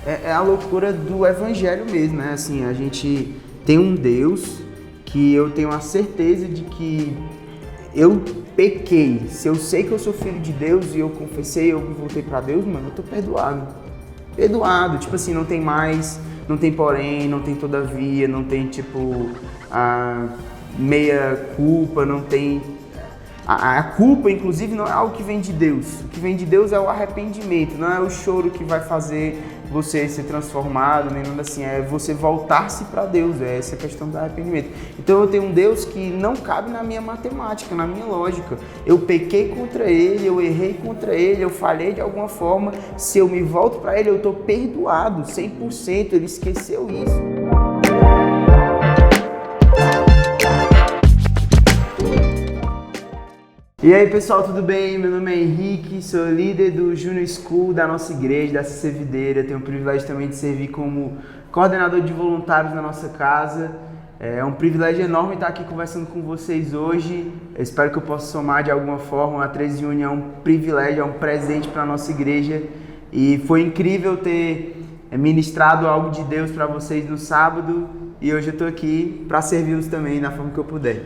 É a loucura do evangelho mesmo, né? Assim, a gente tem um Deus que eu tenho a certeza de que eu pequei. Se eu sei que eu sou filho de Deus e eu confessei, eu voltei pra Deus, mano, eu tô perdoado. Perdoado, tipo assim, não tem mais, não tem porém, não tem todavia, não tem tipo a meia culpa, não tem a culpa, inclusive, não é algo que vem de Deus. O que vem de Deus é o arrependimento, não é o choro que vai fazer você ser transformado, nem nada assim. É você voltar-se para Deus, é essa questão do arrependimento. Então eu tenho um Deus que não cabe na minha matemática, na minha lógica. Eu pequei contra Ele, eu errei contra Ele, eu falhei de alguma forma. Se eu me volto para Ele, eu estou perdoado, 100%. Ele esqueceu isso. E aí pessoal, tudo bem? Meu nome é Henrique, sou líder do Junior School da nossa igreja, da CC Videira. Tenho o privilégio também de servir como coordenador de voluntários na nossa casa. É um privilégio enorme estar aqui conversando com vocês hoje. Eu espero que eu possa somar de alguma forma. A 13 Uni é um privilégio, é um presente para a nossa igreja. E foi incrível ter ministrado algo de Deus para vocês no sábado. E hoje eu estou aqui para servi-los também da forma que eu puder.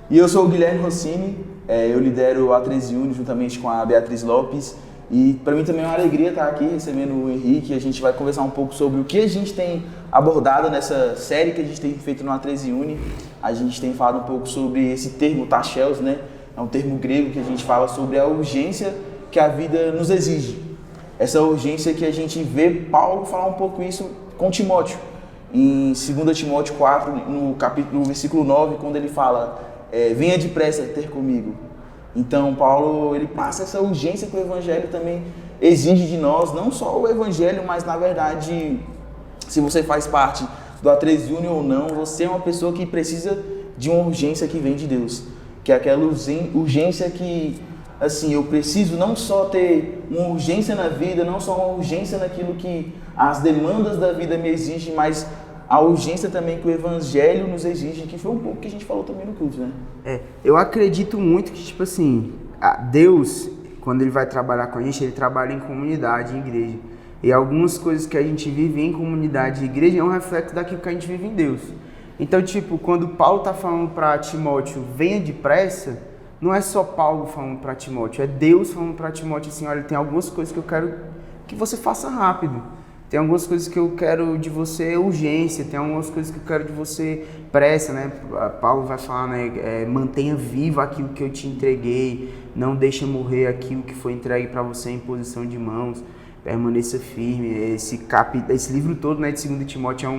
E eu sou o Guilherme Rossini. Eu lidero a 13 Uni juntamente com a Beatriz Lopes e para mim também é uma alegria estar aqui recebendo o Henrique. A gente vai conversar um pouco sobre o que a gente tem abordado nessa série que a gente tem feito na 13 Uni. A gente tem falado um pouco sobre esse termo tachels, né? É um termo grego que a gente fala sobre a urgência que a vida nos exige. Essa urgência que a gente vê Paulo falar um pouco isso com Timóteo. Em 2 Timóteo 4, no versículo 9, quando ele fala venha depressa ter comigo. Então Paulo ele passa essa urgência que o Evangelho também exige de nós, não só o Evangelho, mas na verdade, se você faz parte do A13 Uni ou não, você é uma pessoa que precisa de uma urgência que vem de Deus, que é aquela urgência que, assim, eu preciso não só ter uma urgência na vida, não só uma urgência naquilo que as demandas da vida me exigem, mas a urgência também que o Evangelho nos exige, que foi um pouco que a gente falou também no culto, né? Eu acredito muito que, tipo assim, Deus, quando Ele vai trabalhar com a gente, Ele trabalha em comunidade, em igreja. E algumas coisas que a gente vive em comunidade e igreja é um reflexo daquilo que a gente vive em Deus. Então, tipo, quando Paulo tá falando para Timóteo, venha depressa, não é só Paulo falando para Timóteo, é Deus falando para Timóteo assim, olha, tem algumas coisas que eu quero que você faça rápido. Tem algumas coisas que eu quero de você urgência, tem algumas coisas que eu quero de você pressa, né? Paulo vai falar, né? Mantenha vivo aquilo que eu te entreguei, não deixe morrer aquilo que foi entregue para você em posição de mãos, permaneça firme. Esse livro todo, né, de 2 Timóteo é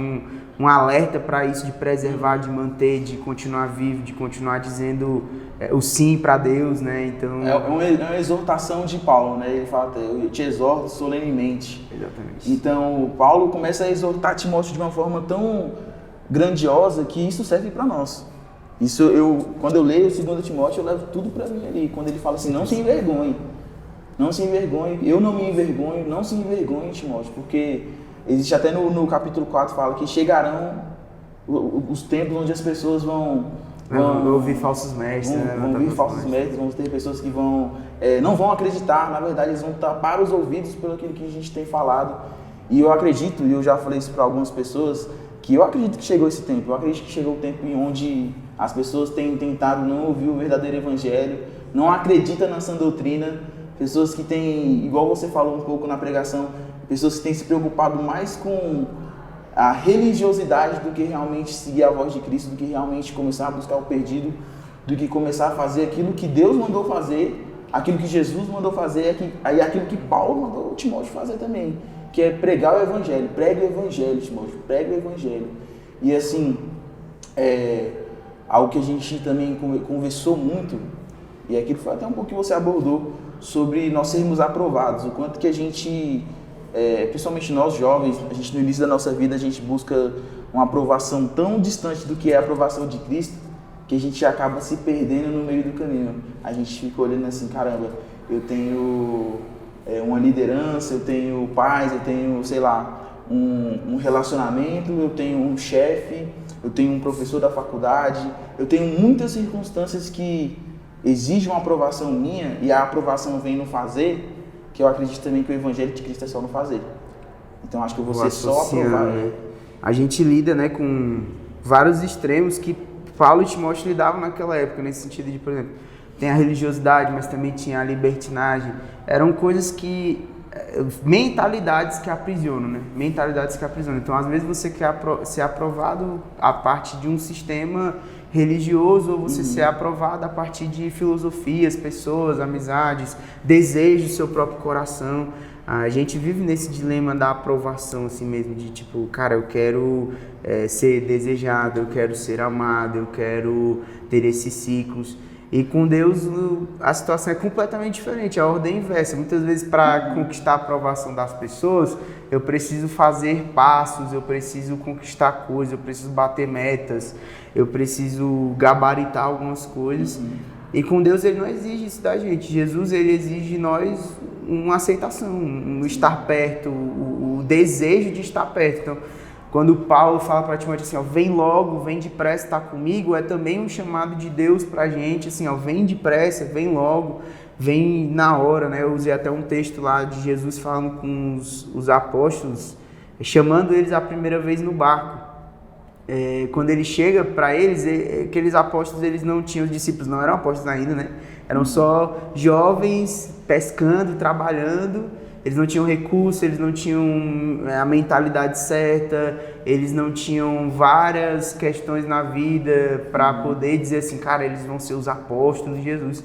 um alerta para isso, de preservar, de manter, de continuar vivo, de continuar dizendo o sim para Deus, né? Então é uma exortação de Paulo, né? Ele fala, eu te exorto solenemente. Exatamente. Então Paulo começa a exortar Timóteo de uma forma tão grandiosa que isso serve para nós. Isso quando eu leio 2 Timóteo, eu levo tudo para mim ali. Quando ele fala assim, não se envergonhe, não se envergonhe, eu não me envergonho, não se envergonhe, Timóteo, porque existe até no capítulo 4, fala que chegarão os tempos onde as pessoas vão ouvir falsos mestres, vão ouvir falsos mestres, vão ter pessoas que não vão acreditar, na verdade eles vão tapar os ouvidos pelo aquilo que a gente tem falado. E eu acredito, e eu já falei isso para algumas pessoas, que eu acredito que chegou esse tempo, eu acredito que chegou o tempo em onde as pessoas têm tentado não ouvir o verdadeiro evangelho, não acreditam na sã doutrina, pessoas que têm, igual você falou um pouco na pregação, pessoas que têm se preocupado mais com a religiosidade do que realmente seguir a voz de Cristo, do que realmente começar a buscar o perdido, do que começar a fazer aquilo que Deus mandou fazer, aquilo que Jesus mandou fazer, e aquilo que Paulo mandou Timóteo fazer também, que é pregar o Evangelho. Pregue o Evangelho, Timóteo, pregue o Evangelho. E assim, algo que a gente também conversou muito, e aquilo foi até um pouco que você abordou, sobre nós sermos aprovados, o quanto que a gente, principalmente nós jovens, a gente no início da nossa vida, a gente busca uma aprovação tão distante do que é a aprovação de Cristo, que a gente acaba se perdendo no meio do caminho. A gente fica olhando assim, caramba, eu tenho uma liderança, eu tenho paz, eu tenho, sei lá, um relacionamento, eu tenho um chefe, eu tenho um professor da faculdade, eu tenho muitas circunstâncias que exigem uma aprovação minha, e a aprovação vem no fazer, que eu acredito também que o Evangelho de Cristo é só no fazer. Então acho que eu vou ser só aprovado. Né? A gente lida, né, com vários extremos que Paulo e Timóteo lidavam naquela época, nesse sentido de, por exemplo, tem a religiosidade, mas também tinha a libertinagem. Eram coisas que... mentalidades que aprisionam, né? Mentalidades que aprisionam. Então, às vezes você quer ser aprovado a partir de um sistema religioso ou você ser aprovado a partir de filosofias, pessoas, amizades, desejos do seu próprio coração. A gente vive nesse dilema da aprovação, assim mesmo, de tipo, cara, eu quero ser desejado, eu quero ser amado, eu quero ter esses ciclos. E com Deus a situação é completamente diferente, a ordem é inversa. Muitas vezes para conquistar a aprovação das pessoas, eu preciso fazer passos, eu preciso conquistar coisas, eu preciso bater metas, eu preciso gabaritar algumas coisas. E com Deus ele não exige isso da gente. Jesus ele exige de nós uma aceitação, um estar perto, o desejo de estar perto. Então, quando Paulo fala para Timóteo assim, ó, vem logo, vem depressa, está comigo, é também um chamado de Deus para a gente, assim, ó, vem depressa, vem logo, vem na hora, né? Eu usei até um texto lá de Jesus falando com os apóstolos, chamando eles a primeira vez no barco. Quando ele chega para eles, aqueles apóstolos, eles não tinham, os discípulos não eram apóstolos ainda, né? Eram só jovens pescando, trabalhando. Eles não tinham recurso, eles não tinham a mentalidade certa, eles não tinham várias questões na vida para poder dizer assim, cara, eles vão ser os apóstolos de Jesus.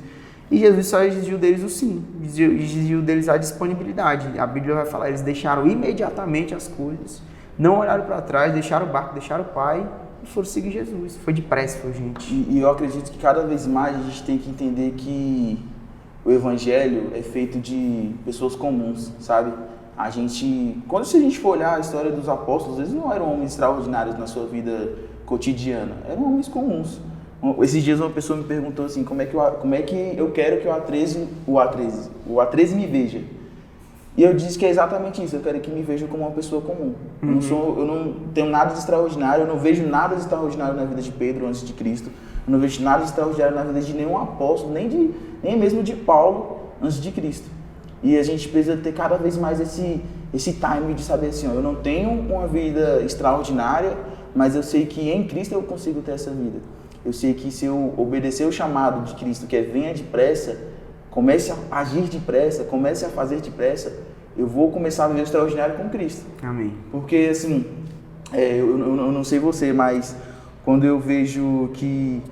E Jesus só exigiu deles o sim, exigiu deles a disponibilidade. A Bíblia vai falar, eles deixaram imediatamente as coisas, não olharam para trás, deixaram o barco, deixaram o Pai e foram seguir Jesus. Foi depressa, foi gente. E eu acredito que cada vez mais a gente tem que entender que o evangelho é feito de pessoas comuns, sabe? A gente for olhar a história dos apóstolos, eles não eram homens extraordinários na sua vida cotidiana, eram homens comuns. Esses dias uma pessoa me perguntou assim, como é que eu quero que o A13 me veja? E eu disse que é exatamente isso, eu quero que me veja como uma pessoa comum. Eu não tenho nada de extraordinário, eu não vejo nada de extraordinário na vida de Pedro antes de Cristo, eu não vejo nada de extraordinário na vida de nenhum apóstolo, nem mesmo de Paulo antes de Cristo. E a gente precisa ter cada vez mais esse time de saber assim, ó, eu não tenho uma vida extraordinária, mas eu sei que em Cristo eu consigo ter essa vida. Eu sei que se eu obedecer o chamado de Cristo, que é venha depressa, comece a agir depressa, comece a fazer depressa, eu vou começar a viver o extraordinário com Cristo. Amém. Porque assim, eu não sei você, mas quando eu vejo que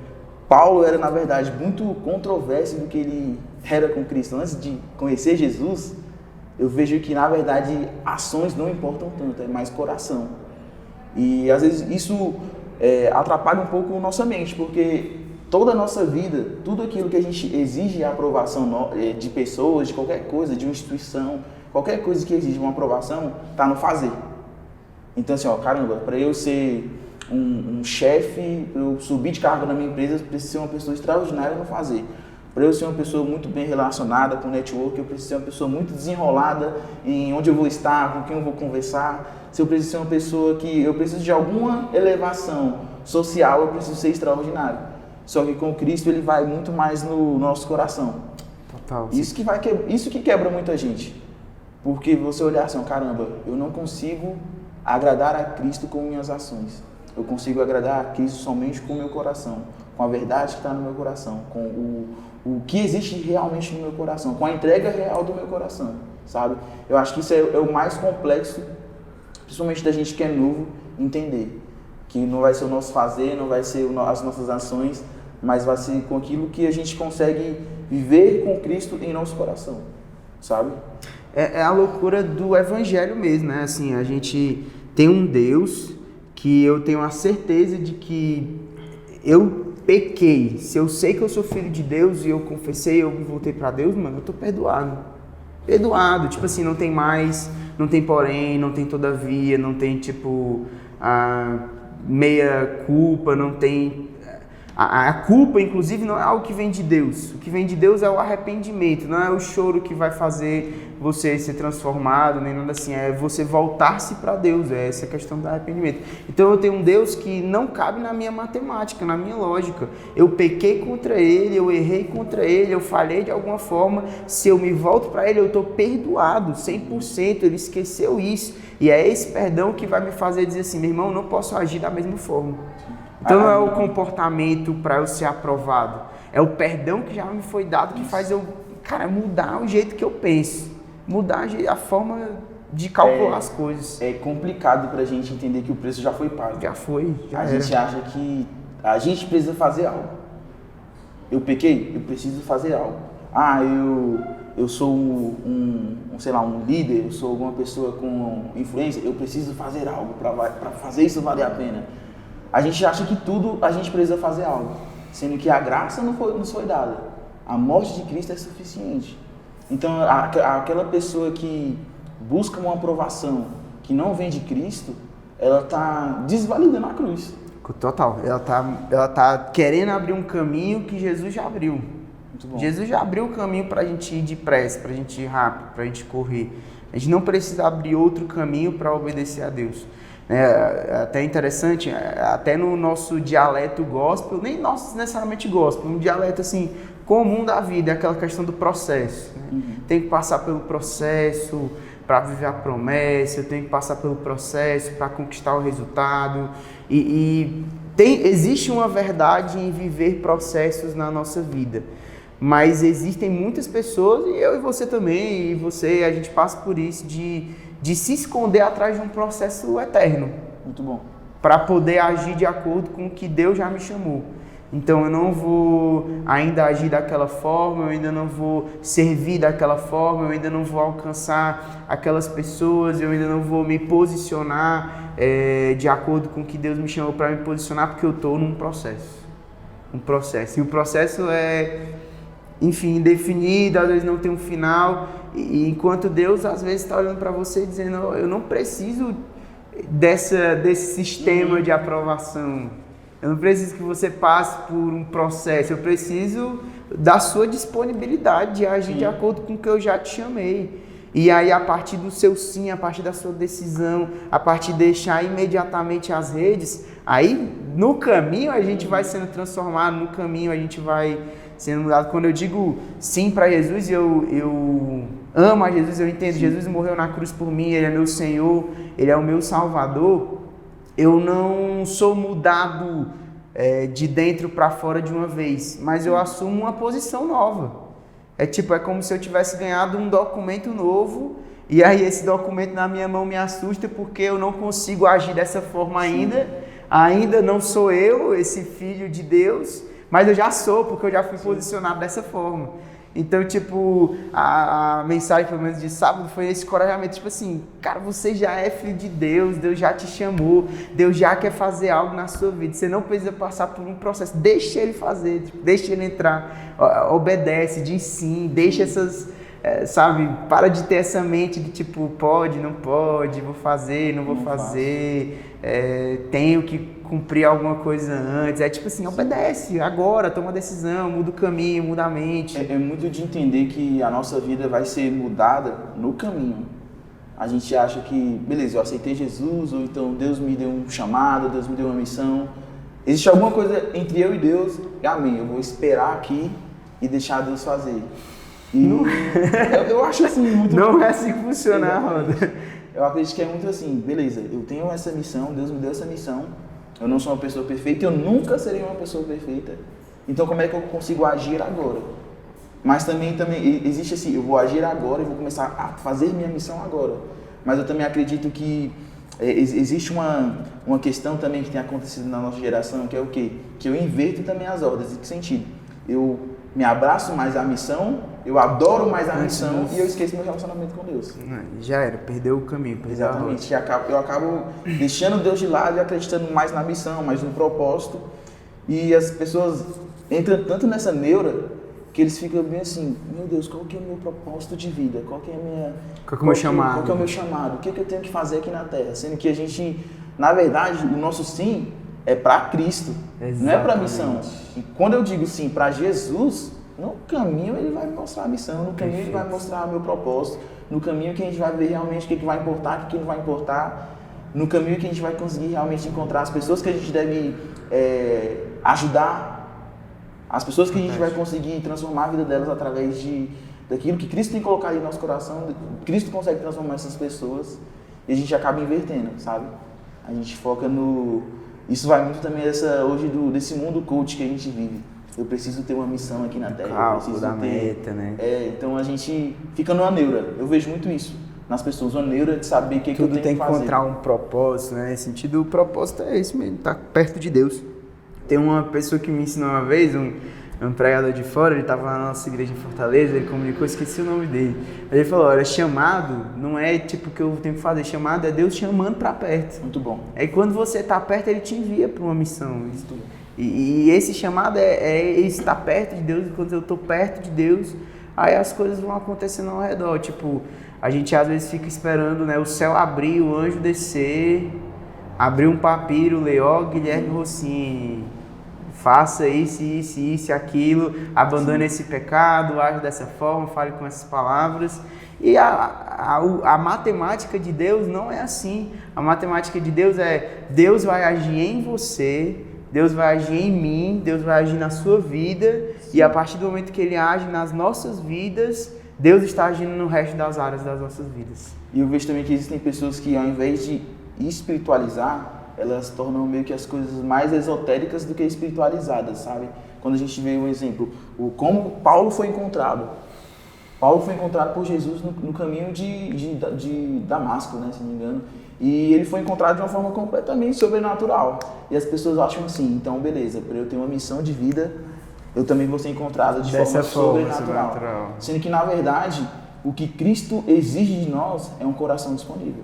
Paulo era, na verdade, muito controverso do que ele era com Cristo antes de conhecer Jesus, eu vejo que, na verdade, ações não importam tanto, é mais coração. E, às vezes, isso atrapalha um pouco a nossa mente, porque toda a nossa vida, tudo aquilo que a gente exige a aprovação de pessoas, de qualquer coisa, de uma instituição, qualquer coisa que exige uma aprovação, está no fazer. Então, assim, ó, caramba, para eu ser um chefe, para eu subir de cargo na minha empresa, eu preciso ser uma pessoa extraordinária no fazer. Para eu ser uma pessoa muito bem relacionada com o network, eu preciso ser uma pessoa muito desenrolada em onde eu vou estar, com quem eu vou conversar. Se eu preciso ser uma pessoa que eu preciso de alguma elevação social, eu preciso ser extraordinário. Só que com Cristo ele vai muito mais no nosso coração. Total. Isso que quebra muita gente. Porque você olhar assim, caramba, eu não consigo agradar a Cristo com minhas ações. Eu consigo agradar a Cristo somente com o meu coração, com a verdade que está no meu coração, com o que existe realmente no meu coração, com a entrega real do meu coração, sabe? Eu acho que isso é o mais complexo, principalmente da gente que é novo, entender. Que não vai ser o nosso fazer, não vai ser as nossas ações, mas vai ser com aquilo que a gente consegue viver com Cristo em nosso coração, sabe? É a loucura do evangelho mesmo, né? Assim, a gente tem um Deus que eu tenho a certeza de que eu pequei. Se eu sei que eu sou filho de Deus e eu confessei, eu me voltei para Deus, mano, eu tô perdoado. Perdoado, tipo assim, não tem mais, não tem porém, não tem todavia, não tem tipo meia culpa, não tem... A culpa, inclusive, não é algo que vem de Deus. O que vem de Deus é o arrependimento, não é o choro que vai fazer você ser transformado, nem nada assim. É você voltar-se para Deus, é essa questão do arrependimento. Então eu tenho um Deus que não cabe na minha matemática, na minha lógica. Eu pequei contra Ele, eu errei contra Ele, eu falhei de alguma forma. Se eu me volto para Ele, eu estou perdoado, 100%. Ele esqueceu isso. E é esse perdão que vai me fazer dizer assim, meu irmão, eu não posso agir da mesma forma. Então não é o comportamento para eu ser aprovado, é o perdão que já me foi dado que faz eu, cara, mudar o jeito que eu penso, mudar a forma de calcular as coisas. É complicado pra gente entender que o preço já foi pago. Já foi, já A era. gente acha que a gente precisa fazer algo. Eu pequei, eu preciso fazer algo. Eu sou sei lá, um líder, eu sou alguma pessoa com influência, eu preciso fazer algo para fazer isso valer a pena. A gente acha que tudo a gente precisa fazer algo, sendo que a graça nos foi dada. A morte de Cristo é suficiente. Então, aquela pessoa que busca uma aprovação que não vem de Cristo, ela está desvalidando a cruz. Total, ela tá querendo abrir um caminho que Jesus já abriu. Muito bom. Jesus já abriu o caminho para a gente ir depressa, para a gente ir rápido, para a gente correr. A gente não precisa abrir outro caminho para obedecer a Deus. É até interessante, até no nosso dialeto gospel, nem nosso necessariamente gospel, um dialeto assim comum da vida, é aquela questão do processo. Né? Tem que passar pelo processo para viver a promessa, eu tenho que passar pelo processo para conquistar o resultado. Existe uma verdade em viver processos na nossa vida. Mas existem muitas pessoas, e eu e você também, a gente passa por isso, de se esconder atrás de um processo eterno. Muito bom. Para poder agir de acordo com o que Deus já me chamou. Então eu não vou ainda agir daquela forma, eu ainda não vou servir daquela forma, eu ainda não vou alcançar aquelas pessoas, eu ainda não vou me posicionar de acordo com o que Deus me chamou para me posicionar, porque eu estou num processo. Um processo. E o processo é, enfim, indefinido, às vezes não tem um final, e enquanto Deus às vezes está olhando para você e dizendo, eu não preciso desse sistema de aprovação, eu não preciso que você passe por um processo, eu preciso da sua disponibilidade de agir de acordo com o que eu já te chamei. E aí, a partir do seu sim, a partir da sua decisão, a partir de deixar imediatamente as redes, aí no caminho a gente vai sendo transformado, no caminho a gente vai sendo mudado. Quando eu digo sim para Jesus, eu amo a Jesus, eu entendo, Jesus morreu na cruz por mim, Ele é meu Senhor, Ele é o meu Salvador. Eu não sou mudado de dentro para fora de uma vez, mas eu assumo uma posição nova. É como se eu tivesse ganhado um documento novo, e aí esse documento na minha mão me assusta porque eu não consigo agir dessa forma ainda. Ainda não sou eu, esse filho de Deus, mas eu já sou, porque eu já fui posicionado dessa forma. Então, a mensagem, pelo menos de sábado, foi esse encorajamento. Cara, você já é filho de Deus, Deus já te chamou, Deus já quer fazer algo na sua vida. Você não precisa passar por um processo. Deixa Ele fazer, deixa Ele entrar, obedece, diz sim, deixa essas... para de ter essa mente de pode, não pode, vou fazer, não vou fazer, tenho que cumprir alguma coisa antes. Obedece agora, toma uma decisão, muda o caminho, muda a mente. É muito de entender que a nossa vida vai ser mudada no caminho. A gente acha que, beleza, eu aceitei Jesus, ou então Deus me deu um chamado, Deus me deu uma missão. Existe alguma coisa entre eu e Deus, e amém, eu vou esperar aqui e deixar Deus fazer. Eu acho assim muito... Não é assim que funciona a roda. Eu acredito que é muito assim, beleza, eu tenho essa missão, Deus me deu essa missão, eu não sou uma pessoa perfeita, eu nunca serei uma pessoa perfeita, então como é que eu consigo agir agora? Mas também existe assim, eu vou agir agora e vou começar a fazer minha missão agora. Mas eu também acredito que existe uma questão também que tem acontecido na nossa geração, que é o quê? Que eu inverto também as ordens. Em que sentido? Eu me abraço mais à missão, eu adoro mais a missão e eu esqueço meu relacionamento com Deus. Já era, perdeu o caminho. Exatamente, eu acabo deixando Deus de lado e acreditando mais na missão, mais no propósito. E as pessoas entram tanto nessa neura que eles ficam bem assim, meu Deus, qual que é o meu propósito de vida? Qual que é o meu chamado? Qual que é o meu chamado? O que eu tenho que fazer aqui na Terra? Sendo que a gente, na verdade, o nosso sim é para Cristo, não é para a missão. Exatamente. E quando eu digo sim para Jesus, no caminho ele vai me mostrar a missão, no caminho ele vai me mostrar o meu propósito, no caminho que a gente vai ver realmente o que vai importar, o que não vai importar, no caminho que a gente vai conseguir realmente encontrar as pessoas que a gente deve ajudar, as pessoas que a gente vai conseguir transformar a vida delas através daquilo que Cristo tem colocado em nosso coração. Cristo consegue transformar essas pessoas e a gente acaba invertendo, sabe? A gente foca no... Isso vai muito também desse mundo coach que a gente vive. Eu preciso ter uma missão aqui na Terra. Eu preciso da ter... meta, né? Então a gente fica numa neura. Eu vejo muito isso nas pessoas, uma neura de saber o que eu tenho que fazer. Tudo tem que encontrar um propósito, né? Nesse sentido, o propósito é esse mesmo, estar perto de Deus. Tem uma pessoa que me ensinou uma vez, um pregador de fora, ele estava na nossa igreja em Fortaleza, ele comunicou, esqueci o nome dele. Ele falou, olha, chamado não é tipo o que eu tenho que fazer, chamado é Deus chamando para perto. Muito bom. Aí quando você está perto, ele te envia para uma missão. E esse chamado é estar perto de Deus, e quando eu estou perto de Deus, aí as coisas vão acontecendo ao redor. Tipo, a gente às vezes fica esperando, né, o céu abrir, o anjo descer, abrir um papiro, ler, ó, Guilherme Rossini, faça isso, aquilo, abandone esse pecado, age dessa forma, fale com essas palavras. E a matemática de Deus não é assim. A matemática de Deus é, Deus vai agir em você, Deus vai agir em mim, Deus vai agir na sua vida. Sim. E a partir do momento que Ele age nas nossas vidas, Deus está agindo no resto das áreas das nossas vidas. E eu vejo também que existem pessoas que, ao invés de espiritualizar, elas tornam meio que as coisas mais esotéricas do que espiritualizadas, sabe? Quando a gente vê um exemplo, como Paulo foi encontrado. Paulo foi encontrado por Jesus no caminho de Damasco, né, se não me engano. E ele foi encontrado de uma forma completamente sobrenatural. E as pessoas acham assim, então beleza, para eu ter uma missão de vida, eu também vou ser encontrado de forma sobrenatural. Sendo que, na verdade, o que Cristo exige de nós é um coração disponível.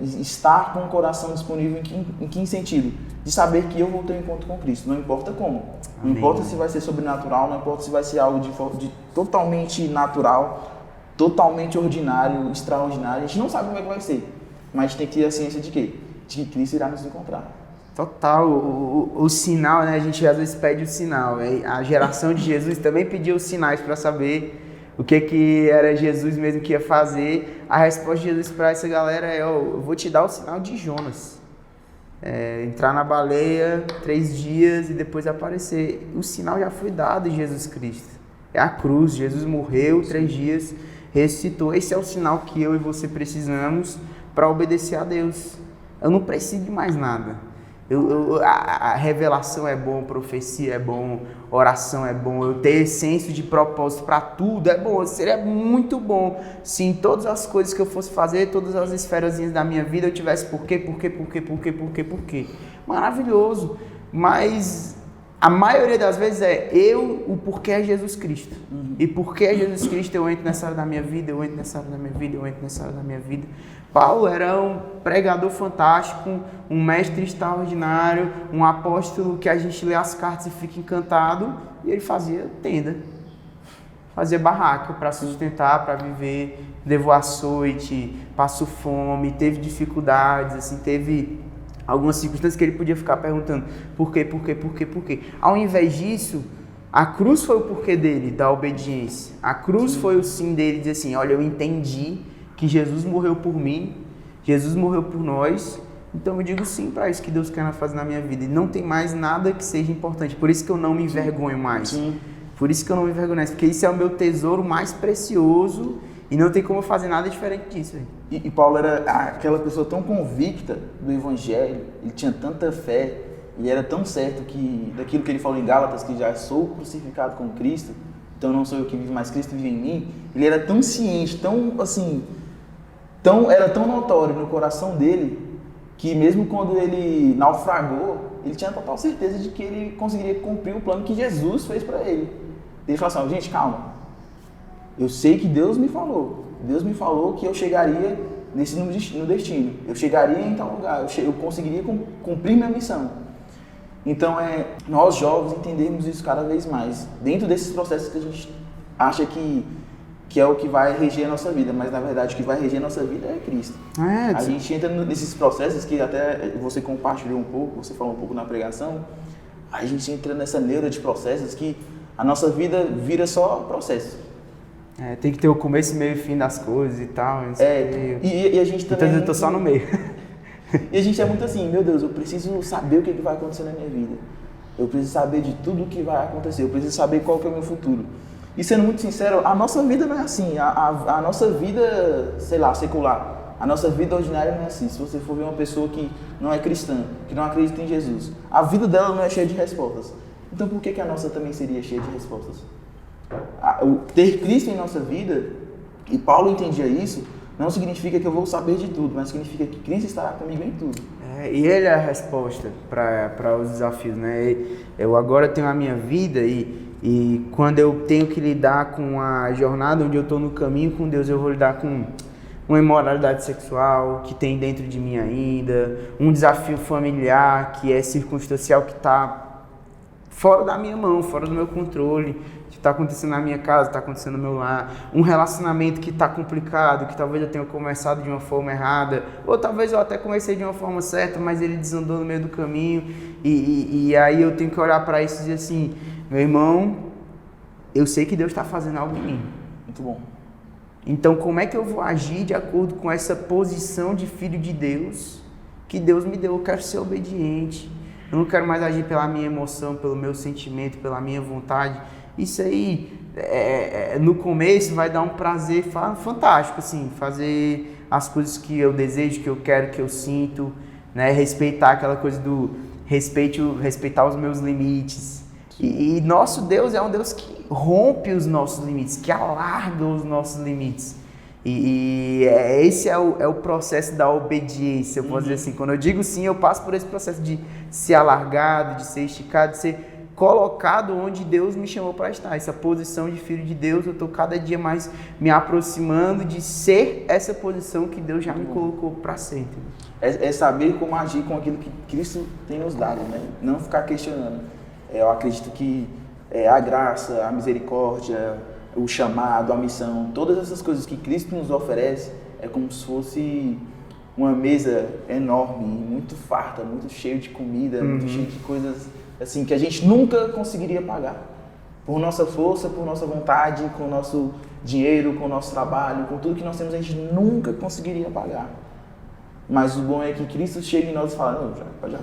Estar com o coração disponível em que sentido? De saber que eu vou ter um encontro com Cristo, não importa como. Não Amém. Importa se vai ser sobrenatural, não importa se vai ser algo de totalmente natural, totalmente ordinário, extraordinário. A gente não sabe como é que vai ser, mas a gente tem que ter a ciência de quê? De que Cristo irá nos encontrar. Total, o sinal, né? A gente às vezes pede o sinal. A geração de Jesus também pediu os sinais para saber o que era Jesus mesmo que ia fazer. A resposta de Jesus para essa galera é, eu vou te dar o sinal de Jonas. Entrar na baleia 3 dias e depois aparecer. O sinal já foi dado em Jesus Cristo. É a cruz, Jesus morreu 3 dias, ressuscitou. Esse é o sinal que eu e você precisamos para obedecer a Deus. Eu não preciso de mais nada. A revelação é bom, profecia é bom, oração é bom, eu ter senso de propósito para tudo é bom, seria muito bom se em todas as coisas que eu fosse fazer, todas as esferazinhas da minha vida eu tivesse por quê. Maravilhoso, mas a maioria das vezes o porquê é Jesus Cristo. E porque é Jesus Cristo eu entro nessa área da minha vida, eu entro nessa área da minha vida, eu entro nessa área da minha vida. Paulo era um pregador fantástico, um mestre extraordinário, um apóstolo que a gente lê as cartas e fica encantado, e ele fazia tenda, fazia barraca para sustentar, para viver, levou açoite, passou fome, teve dificuldades, assim, teve algumas circunstâncias que ele podia ficar perguntando por quê. Ao invés disso, a cruz foi o porquê dele, da obediência. A cruz foi o sim dele, dizer assim, olha, eu entendi que Jesus morreu por mim, Jesus morreu por nós, então eu digo sim para isso que Deus quer fazer na minha vida. E não tem mais nada que seja importante, por isso que eu não me envergonho mais. Sim. Por isso que eu não me envergonho mais, porque isso é o meu tesouro mais precioso e não tem como eu fazer nada diferente disso. E Paulo era aquela pessoa tão convicta do Evangelho, ele tinha tanta fé, ele era tão certo daquilo que ele falou em Gálatas, que já sou crucificado com Cristo, então não sou eu que vivo, mas Cristo vive em mim. Ele era tão ciente, era tão notório no coração dele, que mesmo quando ele naufragou, ele tinha total certeza de que ele conseguiria cumprir o plano que Jesus fez para ele. Ele falou assim, gente, calma, eu sei que Deus me falou que eu chegaria no destino, eu chegaria em tal lugar, eu conseguiria cumprir minha missão. Então, nós jovens entendermos isso cada vez mais, dentro desses processos que a gente acha que que é o que vai reger a nossa vida, mas na verdade o que vai reger a nossa vida é Cristo. A gente entra nesses processos que até você compartilhou um pouco, você falou um pouco na pregação, a gente entra nessa neura de processos que a nossa vida vira só processo. Tem que ter o começo, meio e fim das coisas e tal. E a gente também... Então eu tô só no meio. E a gente é muito assim, meu Deus, eu preciso saber o que vai acontecer na minha vida. Eu preciso saber de tudo o que vai acontecer, eu preciso saber qual que é o meu futuro. E sendo muito sincero, a nossa vida não é assim, a nossa vida, sei lá, secular, a nossa vida ordinária não é assim. Se você for ver uma pessoa que não é cristã, que não acredita em Jesus, a vida dela não é cheia de respostas. Então por que a nossa também seria cheia de respostas? Ter Cristo em nossa vida, e Paulo entendia isso, não significa que eu vou saber de tudo, mas significa que Cristo estará comigo em tudo. E Ele é a resposta para os desafios, né? Eu agora tenho a minha vida e quando eu tenho que lidar com a jornada onde eu estou no caminho com Deus, eu vou lidar com uma imoralidade sexual que tem dentro de mim ainda, um desafio familiar que é circunstancial, que está fora da minha mão, fora do meu controle, que está acontecendo na minha casa, está acontecendo no meu lar, um relacionamento que está complicado, que talvez eu tenha começado de uma forma errada, ou talvez eu até comecei de uma forma certa, mas ele desandou no meio do caminho, e aí eu tenho que olhar para isso e dizer assim, meu irmão, eu sei que Deus está fazendo algo em mim. Muito bom. Então como é que eu vou agir de acordo com essa posição de filho de Deus que Deus me deu? Eu quero ser obediente, eu não quero mais agir pela minha emoção, pelo meu sentimento, pela minha vontade. Isso aí, no começo, vai dar um prazer fantástico, assim, fazer as coisas que eu desejo, que eu quero, que eu sinto, né? Respeitar aquela coisa do respeitar os meus limites. E nosso Deus é um Deus que rompe os nossos limites, que alarga os nossos limites. Esse é o processo da obediência, eu posso dizer assim. Quando eu digo sim, eu passo por esse processo de ser alargado, de ser esticado, de ser colocado onde Deus me chamou para estar. Essa posição de filho de Deus, eu estou cada dia mais me aproximando de ser essa posição que Deus já me colocou para ser. É saber como agir com aquilo que Cristo tem nos dado, né? Não ficar questionando. Eu acredito que a graça, a misericórdia, o chamado, a missão, todas essas coisas que Cristo nos oferece, é como se fosse uma mesa enorme, muito farta, muito cheia de comida, muito cheia de coisas assim que a gente nunca conseguiria pagar. Por nossa força, por nossa vontade, com o nosso dinheiro, com o nosso trabalho, com tudo que nós temos, a gente nunca conseguiria pagar. Mas o bom é que Cristo chega em nós e fala, não, já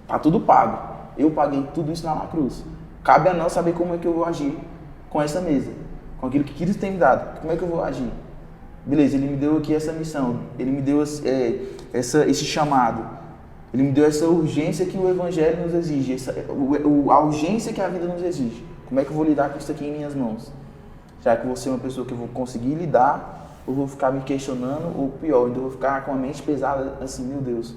tá tudo pago. Eu paguei tudo isso lá na cruz. Cabe a nós saber como é que eu vou agir com essa mesa, com aquilo que Cristo tem me dado. Como é que eu vou agir? Beleza, Ele me deu aqui essa missão, Ele me deu esse chamado, Ele me deu essa urgência que o Evangelho nos exige, a urgência que a vida nos exige. Como é que eu vou lidar com isso aqui em minhas mãos? Será que eu vou ser uma pessoa que eu vou conseguir lidar, ou vou ficar me questionando, ou pior, eu vou ficar com a mente pesada, assim, meu Deus,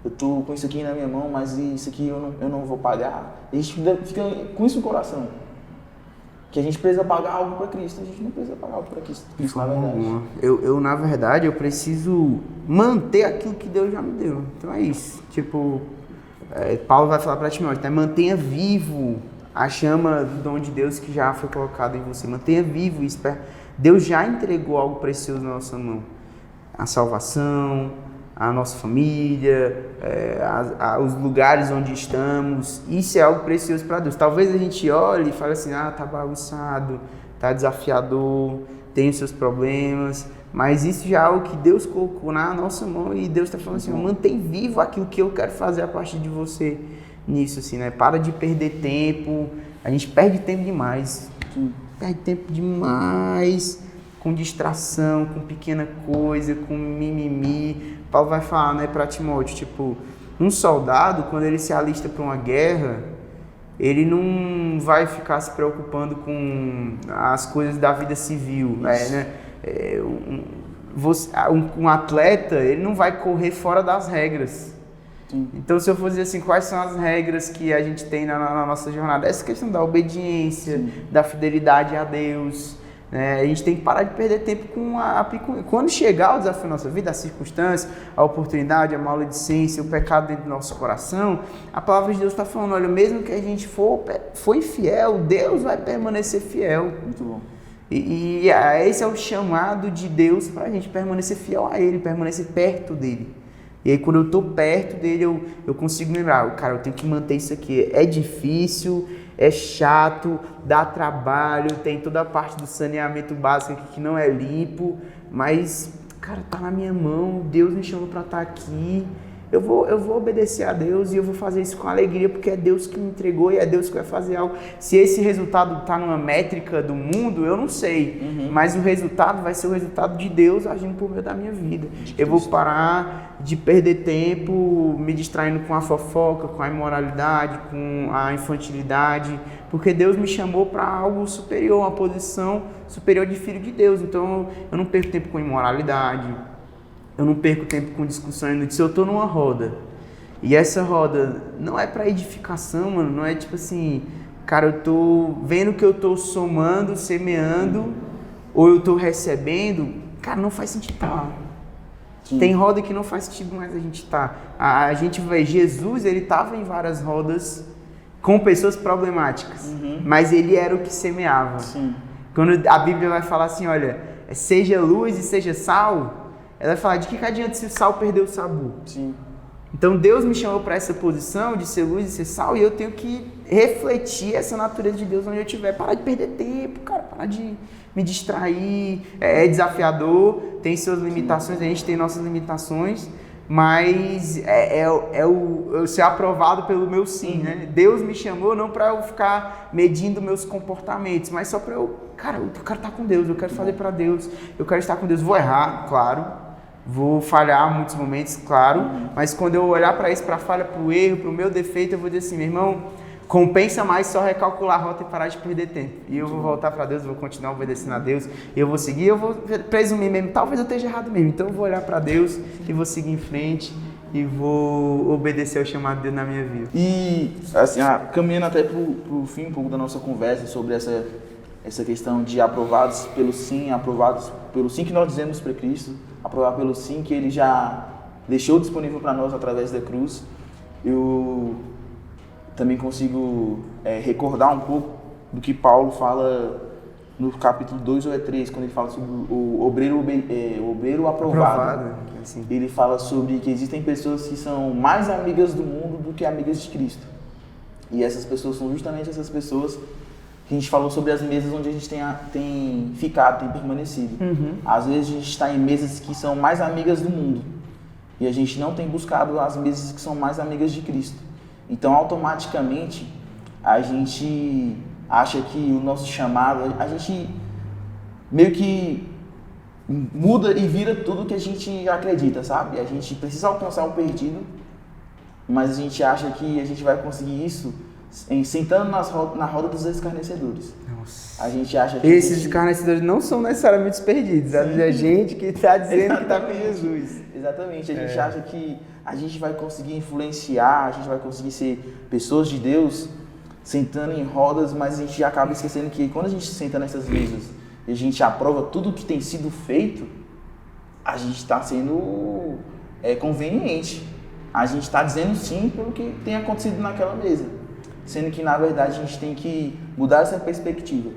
eu tô com isso aqui na minha mão, mas isso aqui eu não vou pagar. A gente fica com isso no coração. Que a gente precisa pagar algo para Cristo, a gente não precisa pagar algo para Cristo, na verdade. Na verdade, eu preciso manter aquilo que Deus já me deu. Então é isso. Tipo, Paulo vai falar para Timóteo, né? Mantenha vivo a chama do dom de Deus que já foi colocado em você. Mantenha vivo isso. Deus já entregou algo precioso na nossa mão. A salvação, a nossa família, os lugares onde estamos. Isso é algo precioso para Deus. Talvez a gente olhe e fale assim, tá bagunçado, tá desafiador, tem os seus problemas, mas isso já é algo que Deus colocou na nossa mão e Deus está falando assim, mantém vivo aquilo que eu quero fazer a partir de você nisso, assim, né? Para de perder tempo, a gente perde tempo demais, com distração, com pequena coisa, com mimimi. Paulo vai falar, né, para Timóteo, tipo, um soldado, quando ele se alista para uma guerra, ele não vai ficar se preocupando com as coisas da vida civil, né? Um atleta, ele não vai correr fora das regras. Sim. Então, se eu for dizer assim, quais são as regras que a gente tem na nossa jornada? Essa questão da obediência, da fidelidade a Deus. A gente tem que parar de perder tempo quando chegar o desafio da nossa vida, a circunstância, a oportunidade, a maledicência, o pecado dentro do nosso coração, a palavra de Deus está falando, olha, mesmo que a gente for infiel, Deus vai permanecer fiel. Muito bom. Esse é o chamado de Deus para a gente permanecer fiel a Ele, permanecer perto dEle. E aí quando eu estou perto dEle, eu consigo lembrar, cara, eu tenho que manter isso aqui. É difícil, é chato, dá trabalho, tem toda a parte do saneamento básico aqui que não é limpo, mas, cara, tá na minha mão, Deus me chamou para estar aqui. Eu vou obedecer a Deus e eu vou fazer isso com alegria, porque é Deus que me entregou e é Deus que vai fazer algo. Se esse resultado está numa métrica do mundo, eu não sei. Mas o resultado vai ser o resultado de Deus agindo por meio da minha vida. Eu vou parar de perder tempo me distraindo com a fofoca, com a imoralidade, com a infantilidade, porque Deus me chamou para algo superior, uma posição superior de filho de Deus. Então eu não perco tempo com imoralidade. Eu não perco tempo com discussão inútil. Se eu tô numa roda e essa roda não é para edificação, mano, não é tipo assim, cara, eu tô vendo que eu tô somando, semeando, ou eu tô recebendo, cara, não faz sentido tá lá. Tem roda que não faz sentido mais a gente tá. A gente vai, Jesus, ele tava em várias rodas com pessoas problemáticas, mas ele era o que semeava. Sim. Quando a Bíblia vai falar assim, olha, seja luz e seja sal, ela vai falar, de que adianta se o sal perder o sabor? Sim. Então Deus me chamou para essa posição de ser luz e ser sal, e eu tenho que refletir essa natureza de Deus onde eu estiver. Parar de perder tempo, cara, parar de me distrair. É desafiador, tem suas limitações, a gente tem nossas limitações, mas eu ser aprovado pelo meu sim, né? Deus me chamou não para eu ficar medindo meus comportamentos, mas só para eu quero estar com Deus, eu quero fazer para Deus, eu quero estar com Deus. Vou errar, claro. Vou falhar em muitos momentos, claro, mas quando eu olhar para isso, para a falha, para o erro, para o meu defeito, eu vou dizer assim, meu irmão, compensa mais só recalcular a rota e parar de perder tempo. E eu vou voltar para Deus, vou continuar obedecendo a Deus, eu vou seguir, eu vou presumir mesmo, talvez eu esteja errado mesmo, então eu vou olhar para Deus e vou seguir em frente e vou obedecer ao chamado de Deus na minha vida. E, assim, caminhando até pro fim um pouco da nossa conversa sobre essa questão de aprovados pelo sim que nós dizemos para Cristo, aprovar pelo sim que Ele já deixou disponível para nós através da cruz. Eu também consigo recordar um pouco do que Paulo fala no capítulo 2 ou 3, quando ele fala sobre o obreiro aprovado. Assim. Ele fala sobre que existem pessoas que são mais amigas do mundo do que amigas de Cristo. E essas pessoas são justamente essas pessoas que a gente falou sobre as mesas onde a gente tem ficado, tem permanecido. Às vezes a gente está em mesas que são mais amigas do mundo e a gente não tem buscado as mesas que são mais amigas de Cristo. Então, automaticamente, a gente acha que o nosso chamado, a gente meio que muda e vira tudo que a gente acredita, sabe? A gente precisa alcançar o perdido, mas a gente acha que a gente vai conseguir isso sentando na roda dos escarnecedores. Nossa. A gente acha que esses escarnecedores não são necessariamente os perdidos, é a gente que está dizendo que está com Jesus. Exatamente, a gente acha que a gente vai conseguir influenciar, a gente vai conseguir ser pessoas de Deus sentando em rodas, mas a gente acaba esquecendo que quando a gente senta nessas mesas e a gente aprova tudo que tem sido feito, a gente está sendo conveniente. A gente está dizendo sim pelo que tem acontecido naquela mesa. Sendo que, na verdade, a gente tem que mudar essa perspectiva.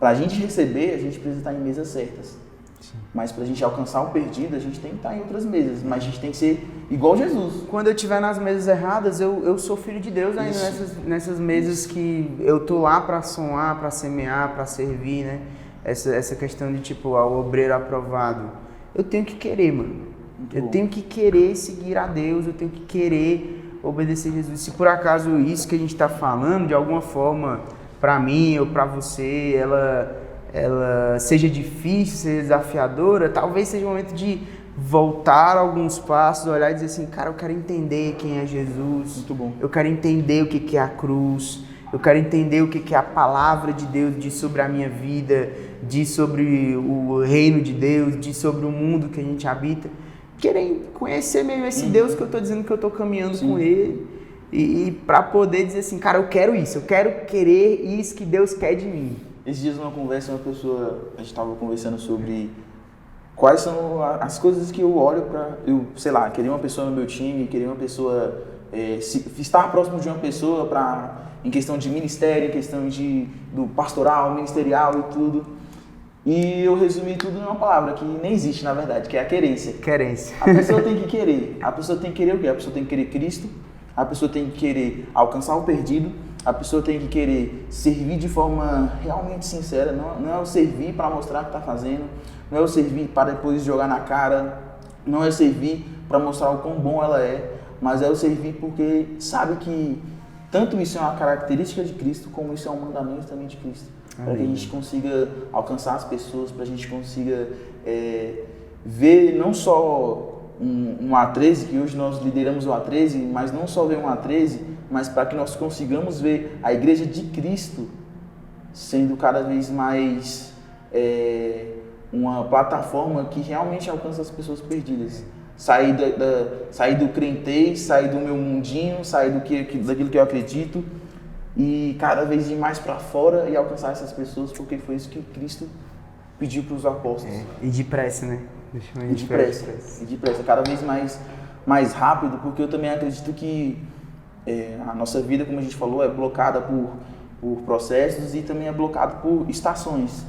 Para a gente receber, a gente precisa estar em mesas certas. Sim. Mas para a gente alcançar o perdido, a gente tem que estar em outras mesas. Mas a gente tem que ser igual Jesus. Quando eu estiver nas mesas erradas, eu sou filho de Deus ainda nessas mesas que eu tô lá para sonhar, para semear, para servir, né? Essa questão de tipo, o obreiro aprovado. Eu tenho que querer, mano. Eu tenho que querer seguir a Deus, eu tenho que querer obedecer a Jesus. Se por acaso isso que a gente está falando, de alguma forma, para mim ou para você, ela seja difícil, seja desafiadora, talvez seja o momento de voltar alguns passos, olhar e dizer assim, cara, eu quero entender quem é Jesus. Muito bom. Eu quero entender o que é a cruz. Eu quero entender o que a palavra de Deus diz sobre a minha vida, diz sobre o reino de Deus, diz sobre o mundo que a gente habita. Querer conhecer mesmo esse Deus que eu estou dizendo que eu estou caminhando com Ele e para poder dizer assim, cara, eu quero isso, eu quero querer isso que Deus quer de mim. Esses dias numa conversa, a gente estava conversando sobre quais são as coisas que eu olho para, querer uma pessoa no meu time, querer uma pessoa, estar próximo de uma pessoa em questão de ministério, em questão do pastoral, ministerial e tudo. E eu resumi tudo numa palavra que nem existe, na verdade, que é a querência. Querência. A pessoa tem que querer. A pessoa tem que querer o quê? A pessoa tem que querer Cristo. A pessoa tem que querer alcançar o perdido. A pessoa tem que querer servir de forma realmente sincera. Não é o servir para mostrar o que está fazendo. Não é o servir para depois jogar na cara. Não é servir para mostrar o quão bom ela é. Mas é o servir porque sabe que tanto isso é uma característica de Cristo, como isso é um mandamento também de Cristo. Para que a gente consiga alcançar as pessoas, para a gente consiga ver não só um A13, que hoje nós lideramos o A13, mas não só ver um A13, mas para que nós consigamos ver a Igreja de Cristo sendo cada vez mais uma plataforma que realmente alcança as pessoas perdidas. Sair do crentez, sair do meu mundinho, sair daquilo que eu acredito e cada vez ir mais para fora e alcançar essas pessoas, porque foi isso que Cristo pediu para os apóstolos. E depressa, né? E depressa, cada vez mais rápido, porque eu também acredito que a nossa vida, como a gente falou, é blocada por processos e também é blocada por estações.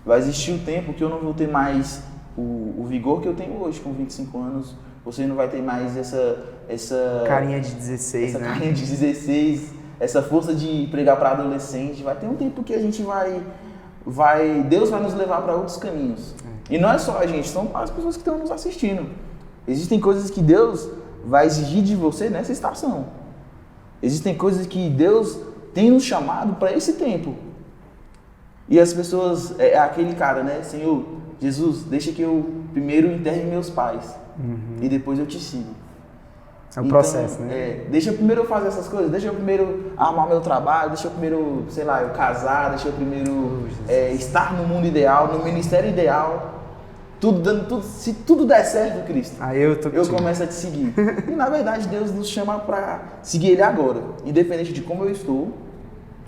Vai existir um tempo que eu não vou ter mais o vigor que eu tenho hoje, com 25 anos. Você não vai ter mais essa carinha de 16, essa né? carinha de 16, essa força de pregar para adolescente. Vai ter um tempo que a gente Deus vai nos levar para outros caminhos. E não é só a gente, são as pessoas que estão nos assistindo. Existem coisas que Deus vai exigir de você nessa estação. Existem coisas que Deus tem nos chamado para esse tempo. E as pessoas, aquele cara, né? Senhor, Jesus, deixa que eu primeiro enterre meus pais e depois eu te sigo. É o processo, né? Deixa eu primeiro fazer essas coisas, deixa eu primeiro arrumar meu trabalho, deixa eu primeiro, sei lá, eu casar, deixa eu primeiro estar no mundo ideal, no ministério ideal. Se tudo der certo, Cristo, aí eu começo a te seguir. E na verdade Deus nos chama para seguir Ele agora, independente de como eu estou.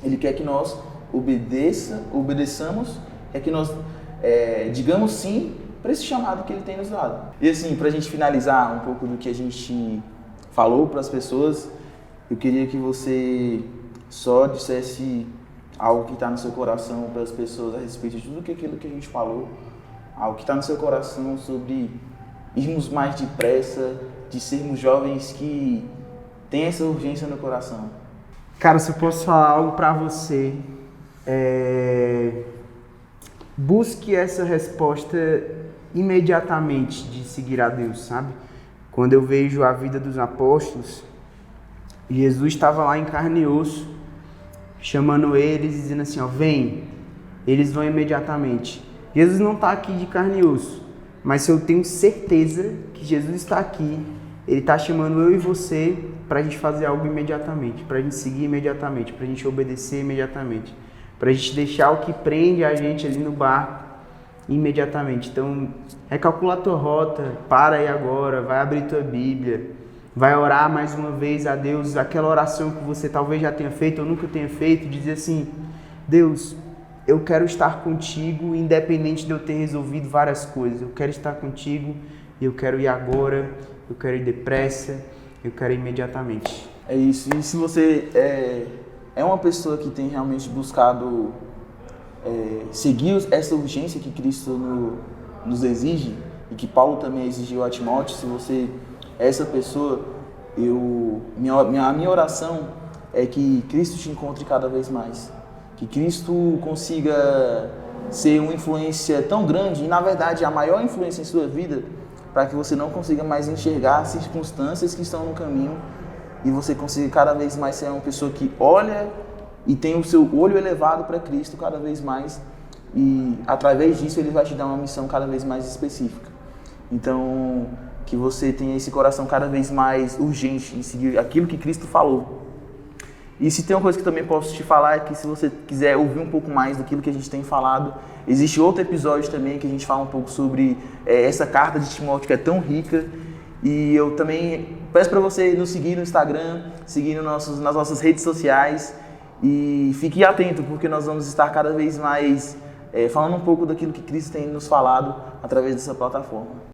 Ele quer que nós obedeçamos, quer que nós digamos sim para esse chamado que Ele tem nos dado. E assim, para a gente finalizar um pouco do que a gente falou para as pessoas, eu queria que você só dissesse algo que está no seu coração para as pessoas a respeito de tudo aquilo que a gente falou, algo que está no seu coração sobre irmos mais depressa, de sermos jovens que têm essa urgência no coração. Cara, se eu posso falar algo para você, busque essa resposta imediatamente de seguir a Deus, sabe? Quando eu vejo a vida dos apóstolos, Jesus estava lá em carne e osso, chamando eles e dizendo assim, ó, vem, eles vão imediatamente. Jesus não está aqui de carne e osso, mas eu tenho certeza que Jesus está aqui, Ele está chamando eu e você para a gente fazer algo imediatamente, para a gente seguir imediatamente, para a gente obedecer imediatamente, para a gente deixar o que prende a gente ali no barco imediatamente. Então, recalcula a tua rota, para aí agora, vai abrir tua Bíblia, vai orar mais uma vez a Deus, aquela oração que você talvez já tenha feito ou nunca tenha feito, dizer assim, Deus, eu quero estar contigo, independente de eu ter resolvido várias coisas, eu quero estar contigo e eu quero ir agora, eu quero ir depressa, eu quero ir imediatamente. É isso, e se você é uma pessoa que tem realmente buscado seguir essa urgência que Cristo nos exige e que Paulo também exigiu a Timóteo, se você é essa pessoa, a minha oração é que Cristo te encontre cada vez mais, que Cristo consiga ser uma influência tão grande e na verdade a maior influência em sua vida, para que você não consiga mais enxergar circunstâncias que estão no caminho e você consiga cada vez mais ser uma pessoa que olha e tem o seu olho elevado para Cristo cada vez mais e através disso Ele vai te dar uma missão cada vez mais específica. Então, que você tenha esse coração cada vez mais urgente em seguir aquilo que Cristo falou. E se tem uma coisa que também posso te falar é que se você quiser ouvir um pouco mais daquilo que a gente tem falado, existe outro episódio também que a gente fala um pouco sobre essa carta de Timóteo que é tão rica. E eu também peço para você nos seguir no Instagram, seguir nas nossas redes sociais e fique atento porque nós vamos estar cada vez mais falando um pouco daquilo que Cristo tem nos falado através dessa plataforma.